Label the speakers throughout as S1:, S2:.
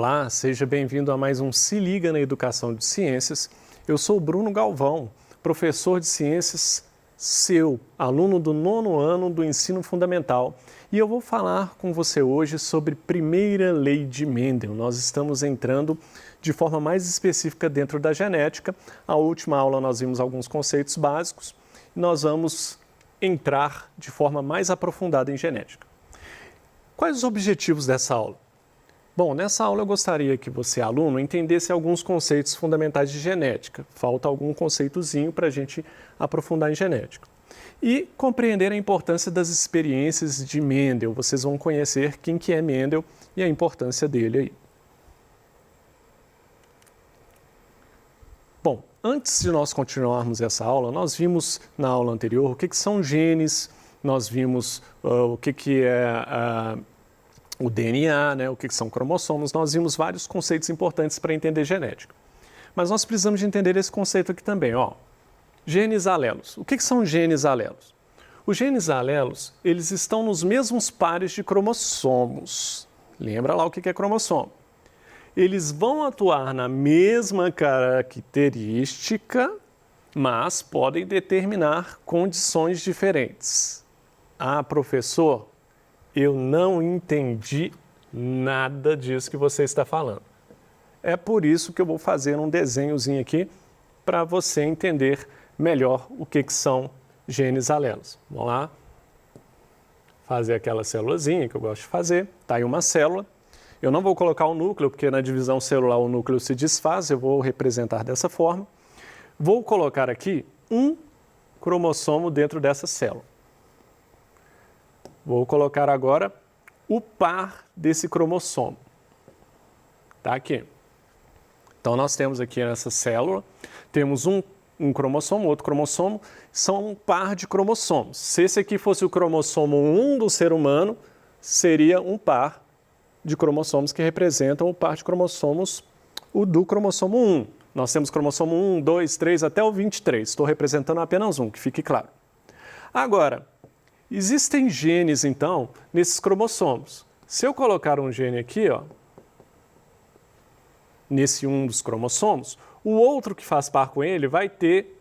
S1: Olá, seja bem-vindo a mais um Se Liga na Educação de Ciências. Eu sou Bruno Galvão, professor de ciências seu, aluno do 9º ano do ensino fundamental. E eu vou falar com você hoje sobre primeira lei de Mendel. Nós estamos entrando de forma mais específica dentro da genética. A última aula nós vimos alguns conceitos básicos e nós vamos entrar de forma mais aprofundada em genética. Quais os objetivos dessa aula? Bom, nessa aula eu gostaria que você, aluno, entendesse alguns conceitos fundamentais de genética. Falta algum conceitozinho para a gente aprofundar em genética. E compreender a importância das experiências de Mendel. Vocês vão conhecer quem que é Mendel e a importância dele aí. Bom, antes de nós continuarmos essa aula, nós vimos na aula anterior o que são genes, nós vimos o que é o DNA, né, o que são cromossomos, nós vimos vários conceitos importantes para entender genética. Mas nós precisamos de entender esse conceito aqui também, ó. Genes alelos. O que são genes alelos? Os genes alelos, eles estão nos mesmos pares de cromossomos. Lembra lá o que é cromossomo? Eles vão atuar na mesma característica, mas podem determinar condições diferentes. Ah, professor, eu não entendi nada disso que você está falando. É por isso que eu vou fazer um desenhozinho aqui para você entender melhor o que são genes alelos. Vamos lá? Fazer aquela célulazinha que eu gosto de fazer. Está aí uma célula. Eu não vou colocar o núcleo, porque na divisão celular o núcleo se desfaz. Eu vou representar dessa forma. Vou colocar aqui um cromossomo dentro dessa célula. Vou colocar agora o par desse cromossomo. Tá aqui. Então, nós temos aqui nessa célula, temos um cromossomo, outro cromossomo, são um par de cromossomos. Se esse aqui fosse o cromossomo 1 do ser humano, seria um par de cromossomos que representam o par de cromossomos do cromossomo 1. Nós temos cromossomo 1, 2, 3, até o 23. Estou representando apenas um, que fique claro. Agora, existem genes, então, nesses cromossomos. Se eu colocar um gene aqui, ó, nesse um dos cromossomos, o outro que faz par com ele vai ter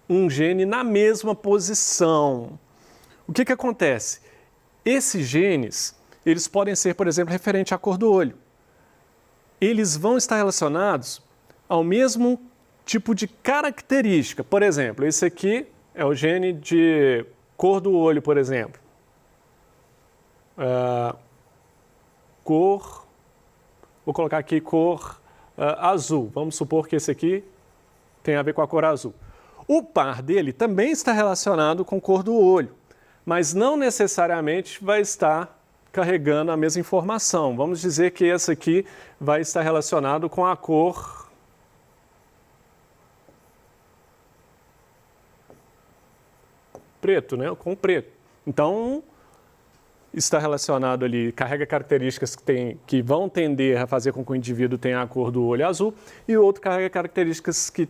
S1: um gene na mesma posição. O que acontece? Esses genes, eles podem ser, por exemplo, referente à cor do olho. Eles vão estar relacionados ao mesmo tipo de característica. Por exemplo, esse aqui é o gene de cor do olho, por exemplo. Vou colocar aqui cor azul. Vamos supor que esse aqui tem a ver com a cor azul. O par dele também está relacionado com cor do olho, mas não necessariamente vai estar carregando a mesma informação. Vamos dizer que esse aqui vai estar relacionado com a cor preto, né? Com preto. Então, está relacionado ali, carrega características que vão tender a fazer com que o indivíduo tenha a cor do olho azul, e o outro carrega características que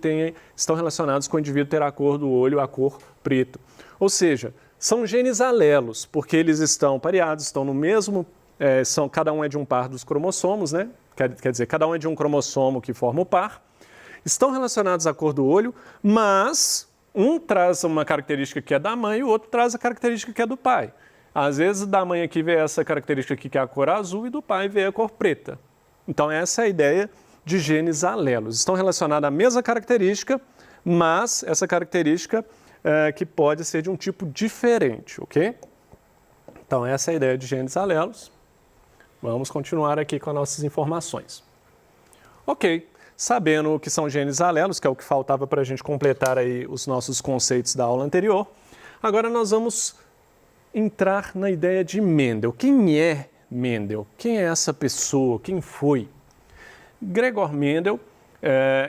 S1: estão relacionadas com o indivíduo ter a cor do olho, a cor preto. Ou seja, são genes alelos, porque eles estão pareados, estão no mesmo, cada um é de um par dos cromossomos, né? Quer dizer, cada um é de um cromossomo que forma o par, estão relacionados à cor do olho, mas um traz uma característica que é da mãe e o outro traz a característica que é do pai. Às vezes, da mãe aqui vê essa característica aqui que é a cor azul e do pai vê a cor preta. Então, essa é a ideia de genes alelos. Estão relacionados à mesma característica, mas essa característica que pode ser de um tipo diferente, ok? Então, essa é a ideia de genes alelos. Vamos continuar aqui com as nossas informações. Ok. Sabendo o que são genes alelos, que é o que faltava para a gente completar aí os nossos conceitos da aula anterior, agora nós vamos entrar na ideia de Mendel. Quem é Mendel? Quem é essa pessoa? Quem foi? Gregor Mendel,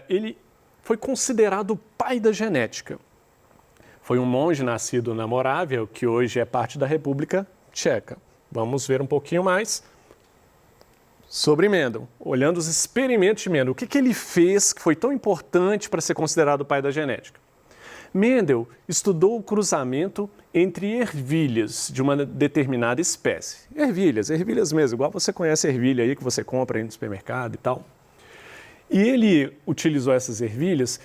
S1: ele foi considerado o pai da genética. Foi um monge nascido na Morávia, que hoje é parte da República Tcheca. Vamos ver um pouquinho mais sobre Mendel, olhando os experimentos de Mendel. O que ele fez que foi tão importante para ser considerado o pai da genética? Mendel estudou o cruzamento entre ervilhas de uma determinada espécie. Ervilhas mesmo, igual você conhece ervilha aí que você compra aí no supermercado e tal. E ele utilizou essas ervilhas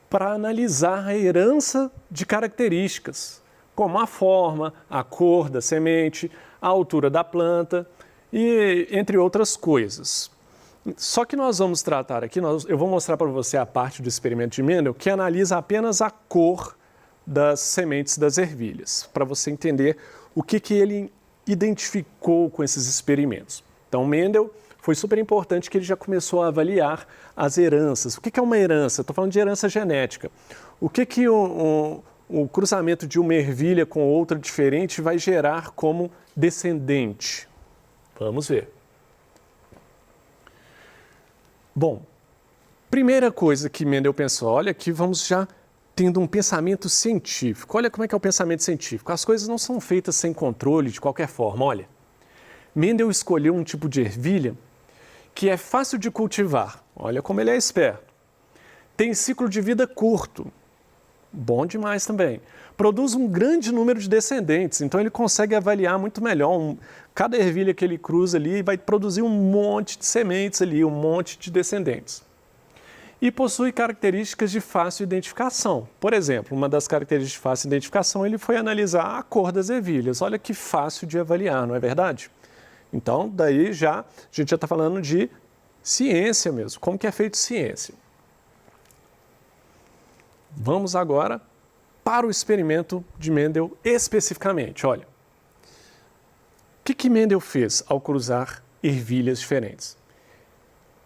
S1: para analisar a herança de características, como a forma, a cor da semente, a altura da planta e entre outras coisas. Só que nós vamos tratar aqui, eu vou mostrar para você a parte do experimento de Mendel que analisa apenas a cor das sementes das ervilhas, para você entender o que ele identificou com esses experimentos. Então, Mendel foi super importante que ele já começou a avaliar as heranças. O que é uma herança? Estou falando de herança genética. O que o cruzamento de uma ervilha com outra diferente vai gerar como descendente? Vamos ver. Bom, primeira coisa que Mendel pensou, olha aqui, vamos já tendo um pensamento científico. Olha como é que é o pensamento científico. As coisas não são feitas sem controle de qualquer forma, olha. Mendel escolheu um tipo de ervilha que é fácil de cultivar. Olha como ele é esperto. Tem ciclo de vida curto. Bom demais também. Produz um grande número de descendentes, então ele consegue avaliar muito melhor. Cada ervilha que ele cruza ali vai produzir um monte de sementes ali, um monte de descendentes. E possui características de fácil identificação. Por exemplo, uma das características de fácil identificação, ele foi analisar a cor das ervilhas. Olha que fácil de avaliar, não é verdade? Então, daí a gente já está falando de ciência mesmo, como que é feito ciência. Vamos agora para o experimento de Mendel especificamente. Olha, o que Mendel fez ao cruzar ervilhas diferentes?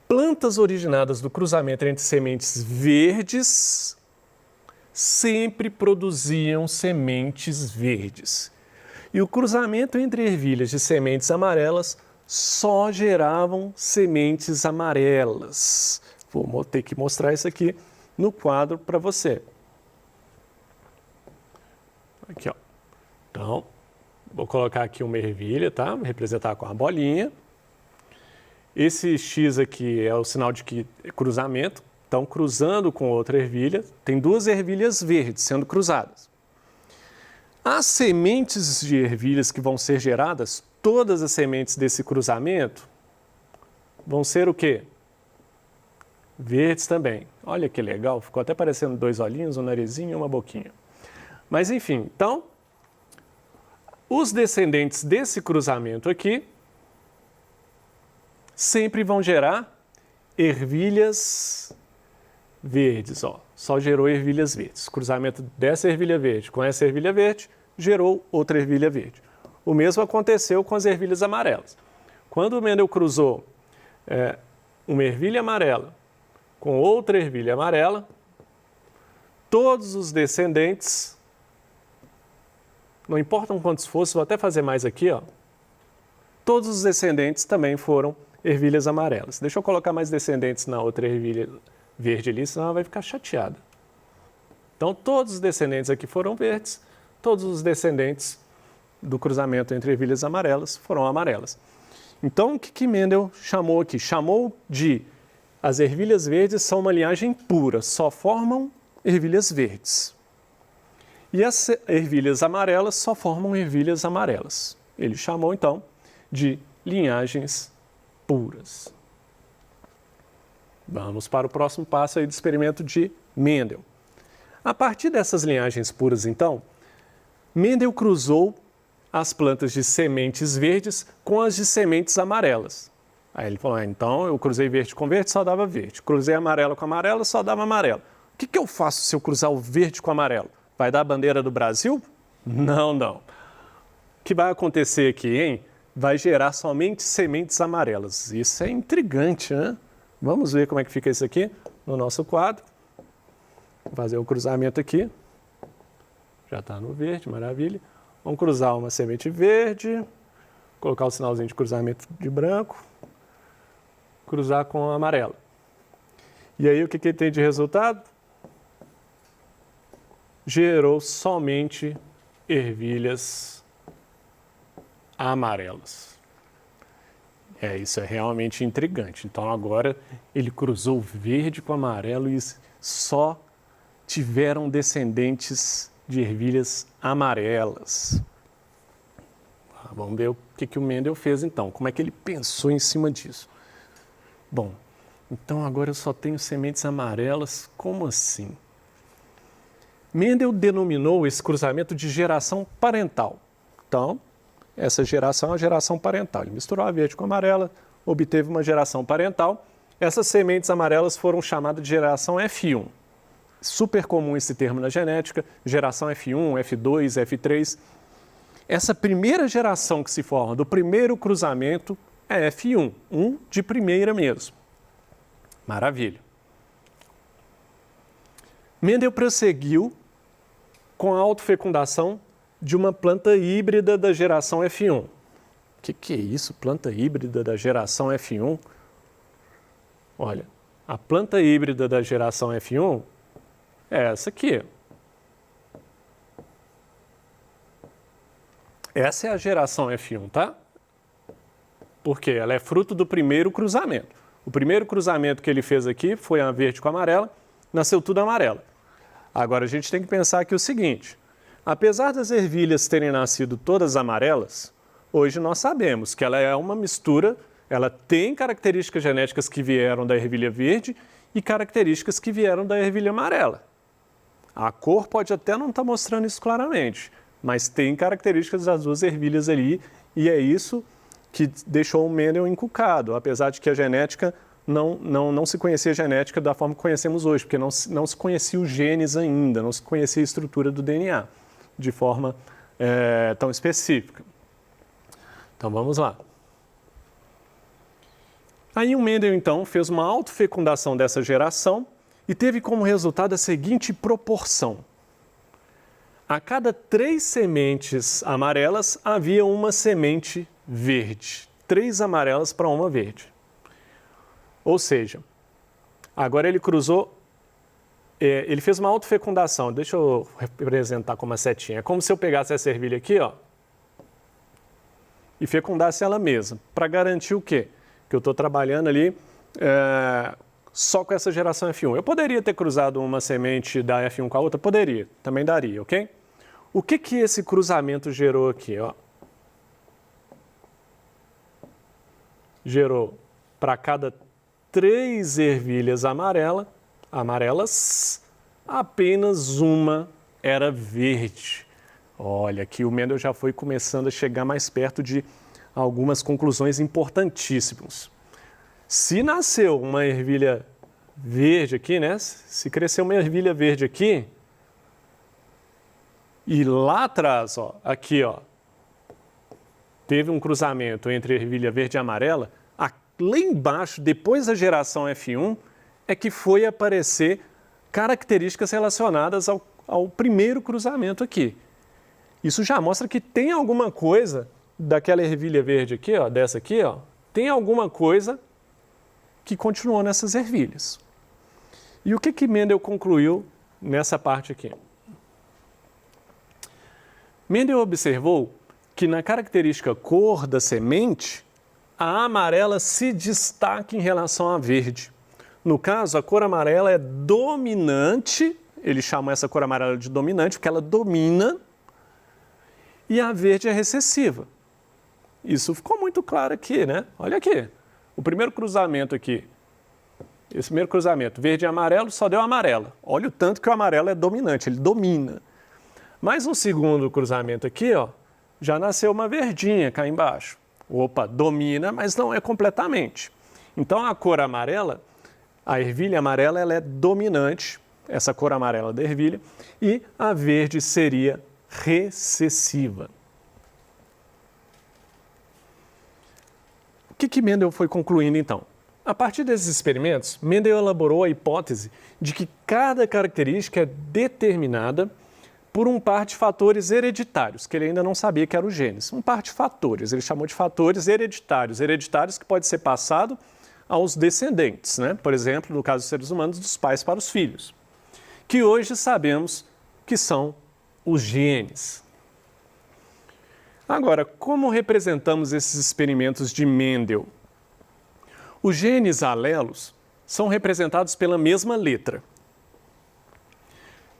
S1: Plantas originadas do cruzamento entre sementes verdes sempre produziam sementes verdes. E o cruzamento entre ervilhas de sementes amarelas só geravam sementes amarelas. Vou ter que mostrar isso aqui no quadro para você. Aqui, ó. Então, vou colocar aqui uma ervilha, tá? Vou representar com a bolinha. Esse X aqui é o sinal de que é cruzamento. Então, cruzando com outra ervilha, tem duas ervilhas verdes sendo cruzadas. As sementes de ervilhas que vão ser geradas, todas as sementes desse cruzamento, vão ser o quê? Verdes também. Olha que legal, ficou até parecendo dois olhinhos, um narizinho e uma boquinha. Mas enfim, então, os descendentes desse cruzamento aqui sempre vão gerar ervilhas verdes, ó. Só gerou ervilhas verdes. O cruzamento dessa ervilha verde com essa ervilha verde gerou outra ervilha verde. O mesmo aconteceu com as ervilhas amarelas. Quando o Mendel cruzou uma ervilha amarela com outra ervilha amarela, todos os descendentes, não importam quantos fossem, vou até fazer mais aqui, ó. Todos os descendentes também foram ervilhas amarelas. Deixa eu colocar mais descendentes na outra ervilha verde ali, senão ela vai ficar chateada. Então, todos os descendentes aqui foram verdes, todos os descendentes do cruzamento entre ervilhas amarelas foram amarelas. Então, o que Mendel chamou aqui? Chamou de as ervilhas verdes são uma linhagem pura, só formam ervilhas verdes. E as ervilhas amarelas só formam ervilhas amarelas. Ele chamou, então, de linhagens puras. Vamos para o próximo passo aí do experimento de Mendel. A partir dessas linhagens puras, então, Mendel cruzou as plantas de sementes verdes com as de sementes amarelas. Aí ele falou, então eu cruzei verde com verde, só dava verde. Cruzei amarelo com amarelo, só dava amarelo. O que eu faço se eu cruzar o verde com o amarelo? Vai dar a bandeira do Brasil? Não, não. O que vai acontecer aqui, hein? Vai gerar somente sementes amarelas. Isso é intrigante, né? Vamos ver como é que fica isso aqui no nosso quadro. Vou fazer o cruzamento aqui. Já está no verde, maravilha. Vamos cruzar uma semente verde, colocar o sinalzinho de cruzamento de branco, cruzar com o amarelo. E aí o que ele tem de resultado? Gerou somente ervilhas amarelas. Isso é realmente intrigante. Então agora ele cruzou verde com amarelo e só tiveram descendentes de ervilhas amarelas. Vamos ver o que o Mendel fez então, como é que ele pensou em cima disso. Bom, então agora eu só tenho sementes amarelas, como assim? Mendel denominou esse cruzamento de geração parental. Então, essa geração é a geração parental. Ele misturou a verde com a amarela, obteve uma geração parental. Essas sementes amarelas foram chamadas de geração F1. Super comum esse termo na genética, geração F1, F2, F3. Essa primeira geração que se forma do primeiro cruzamento é F1, um de primeira mesmo. Maravilha. Mendel prosseguiu com a autofecundação de uma planta híbrida da geração F1. O que é isso, planta híbrida da geração F1? Olha, a planta híbrida da geração F1 é essa aqui. Essa é a geração F1, tá? Porque ela é fruto do primeiro cruzamento. O primeiro cruzamento que ele fez aqui foi a verde com a amarela, nasceu tudo amarela. Agora a gente tem que pensar aqui o seguinte, apesar das ervilhas terem nascido todas amarelas, hoje nós sabemos que ela é uma mistura, ela tem características genéticas que vieram da ervilha verde e características que vieram da ervilha amarela. A cor pode até não estar mostrando isso claramente, mas tem características das duas ervilhas ali e é isso que deixou o Mendel encucado, apesar de que a genética não se conhecia a genética da forma que conhecemos hoje, porque não se conhecia os genes ainda, não se conhecia a estrutura do DNA de forma tão específica. Então vamos lá. Aí o Mendel então fez uma autofecundação dessa geração e teve como resultado a seguinte proporção. A cada 3 sementes amarelas havia uma semente verde. 3 amarelas para uma verde. Ou seja, agora ele cruzou, ele fez uma autofecundação. Deixa eu representar com uma setinha. É como se eu pegasse essa ervilha aqui, ó, e fecundasse ela mesma. Para garantir o quê? Que eu estou trabalhando ali só com essa geração F1. Eu poderia ter cruzado uma semente da F1 com a outra? Poderia, também daria, ok? O que esse cruzamento gerou aqui? Ó? Gerou para cada 3 ervilhas amarelas, apenas uma era verde. Olha, aqui o Mendel já foi começando a chegar mais perto de algumas conclusões importantíssimas. Se nasceu uma ervilha verde aqui, né? Se cresceu uma ervilha verde aqui, e lá atrás, ó, aqui, ó, teve um cruzamento entre ervilha verde e amarela, lá embaixo, depois da geração F1, é que foi aparecer características relacionadas ao primeiro cruzamento aqui. Isso já mostra que tem alguma coisa daquela ervilha verde aqui, ó, dessa aqui, ó, tem alguma coisa que continuou nessas ervilhas. E o que Mendel concluiu nessa parte aqui? Mendel observou que na característica cor da semente, a amarela se destaca em relação à verde. No caso, a cor amarela é dominante, ele chama essa cor amarela de dominante, porque ela domina, e a verde é recessiva. Isso ficou muito claro aqui, né? Olha aqui, o primeiro cruzamento aqui, esse primeiro cruzamento, verde e amarelo, só deu amarela. Olha o tanto que o amarelo é dominante, ele domina. Mas no segundo cruzamento aqui, ó, já nasceu uma verdinha cá embaixo. Opa, domina, mas não é completamente. Então a cor amarela, a ervilha amarela, ela é dominante, essa cor amarela da ervilha, e a verde seria recessiva. O que Mendel foi concluindo então? A partir desses experimentos, Mendel elaborou a hipótese de que cada característica é determinada por um par de fatores hereditários, que ele ainda não sabia que eram os genes. Um par de fatores, ele chamou de fatores hereditários que pode ser passado aos descendentes, né? Por exemplo, no caso dos seres humanos, dos pais para os filhos, que hoje sabemos que são os genes. Agora, como representamos esses experimentos de Mendel? Os genes alelos são representados pela mesma letra.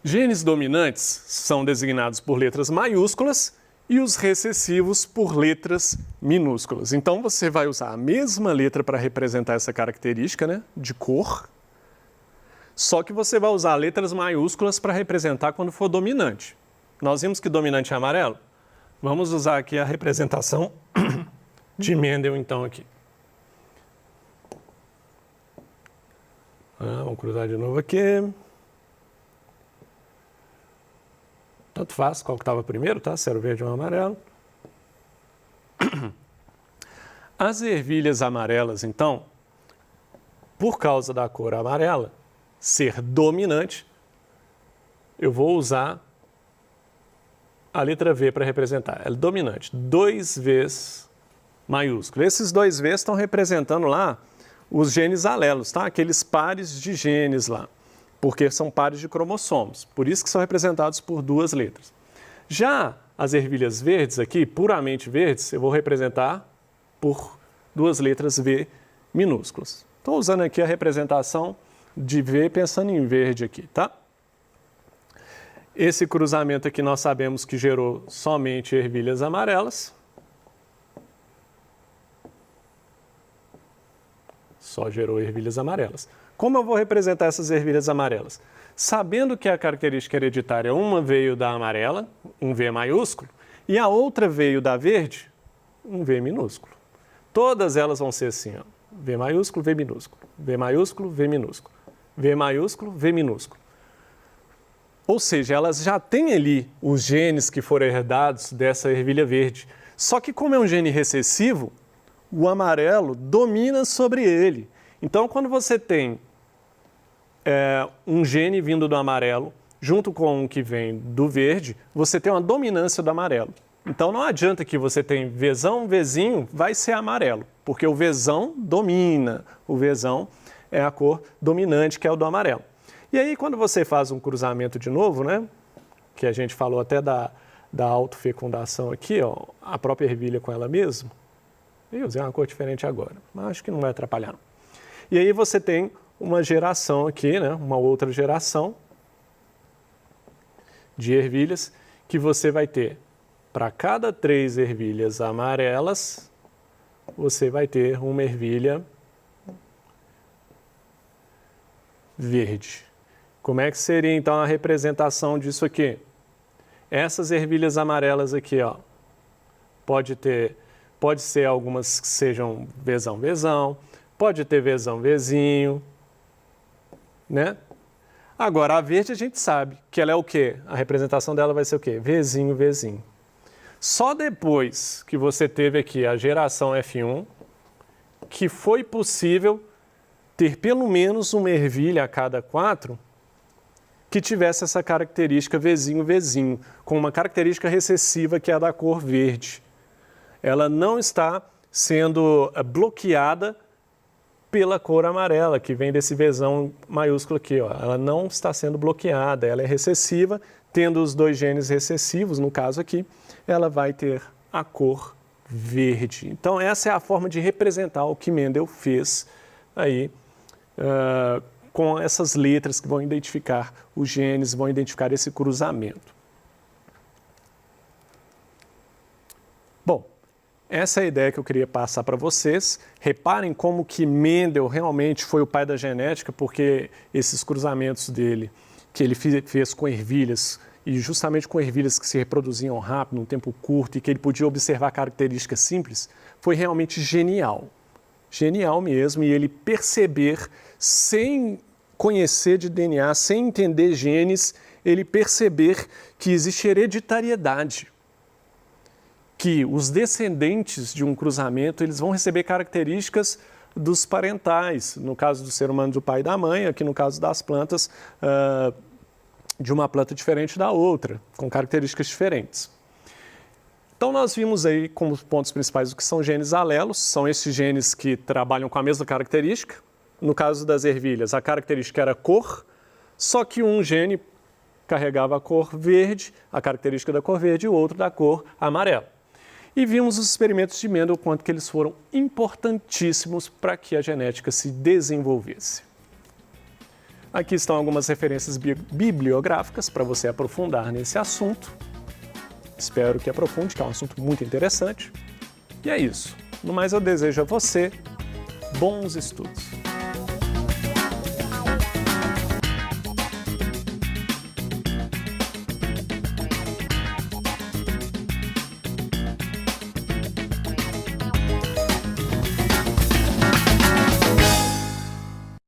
S1: Genes dominantes são designados por letras maiúsculas e os recessivos por letras minúsculas. Então você vai usar a mesma letra para representar essa característica, né, de cor, só que você vai usar letras maiúsculas para representar quando for dominante. Nós vimos que dominante é amarelo? Vamos usar aqui a representação de Mendel, então, aqui. Vamos cruzar de novo aqui. Tanto faz qual que estava primeiro, tá? Se era o verde ou o amarelo. As ervilhas amarelas, então, por causa da cor amarela ser dominante, eu vou usar a letra V para representar. Ela é dominante. 2Vs maiúsculo. Esses 2Vs estão representando lá os genes alelos, tá? Aqueles pares de genes lá, porque são pares de cromossomos. Por isso que são representados por duas letras. Já as ervilhas verdes aqui, puramente verdes, eu vou representar por duas letras V minúsculas. Estou usando aqui a representação de V pensando em verde aqui, tá? Esse cruzamento aqui nós sabemos que gerou somente ervilhas amarelas. Só gerou ervilhas amarelas. Como eu vou representar essas ervilhas amarelas? Sabendo que a característica hereditária, uma veio da amarela, um V maiúsculo, e a outra veio da verde, um V minúsculo. Todas elas vão ser assim, ó. V maiúsculo, V minúsculo. V maiúsculo, V minúsculo. V maiúsculo, V minúsculo. Ou seja, elas já têm ali os genes que foram herdados dessa ervilha verde. Só que como é um gene recessivo, o amarelo domina sobre ele. Então, quando você tem um gene vindo do amarelo, junto com um que vem do verde, você tem uma dominância do amarelo. Então, não adianta que você tem Vzão, Vzinho, vai ser amarelo, porque o Vzão domina, o Vzão é a cor dominante, que é o do amarelo. E aí, quando você faz um cruzamento de novo, né, que a gente falou até da autofecundação aqui, ó, a própria ervilha com ela mesma, eu usei uma cor diferente agora, mas acho que não vai atrapalhar. Não. E aí você tem uma geração aqui, né, uma outra geração de ervilhas que você vai ter, para cada 3 ervilhas amarelas, você vai ter uma ervilha verde. Como é que seria então a representação disso aqui? Essas ervilhas amarelas aqui, ó, pode ser algumas que sejam Vzão, Vzão, pode ter Vzão, Vzinho, né? Agora, a verde a gente sabe que ela é o quê? A representação dela vai ser o quê? Vzinho, Vzinho. Só depois que você teve aqui a geração F1, que foi possível ter pelo menos uma ervilha a cada 4 que tivesse essa característica Vzinho, Vzinho, com uma característica recessiva que é a da cor verde. Ela não está sendo bloqueada pela cor amarela, que vem desse Vzão maiúsculo aqui, ó. Ela não está sendo bloqueada, ela é recessiva, tendo os 2 genes recessivos, no caso aqui, ela vai ter a cor verde. Então, essa é a forma de representar o que Mendel fez aí, com essas letras que vão identificar os genes, vão identificar esse cruzamento. Bom, essa é a ideia que eu queria passar para vocês. Reparem como que Mendel realmente foi o pai da genética, porque esses cruzamentos dele, que ele fez com ervilhas, e justamente com ervilhas que se reproduziam rápido, num tempo curto, e que ele podia observar características simples, foi realmente genial. Genial mesmo, e ele perceber, sem conhecer de DNA, sem entender genes, ele perceber que existe hereditariedade, que os descendentes de um cruzamento, eles vão receber características dos parentais, no caso do ser humano do pai e da mãe, aqui no caso das plantas, de uma planta diferente da outra, com características diferentes. Então, nós vimos aí como pontos principais o que são genes alelos, são esses genes que trabalham com a mesma característica. No caso das ervilhas, a característica era cor, só que um gene carregava a cor verde, a característica da cor verde, e o outro da cor amarela. E vimos os experimentos de Mendel, quanto que eles foram importantíssimos para que a genética se desenvolvesse. Aqui estão algumas referências bibliográficas para você aprofundar nesse assunto. Espero que aprofunde, que é um assunto muito interessante. E é isso. No mais, eu desejo a você bons estudos.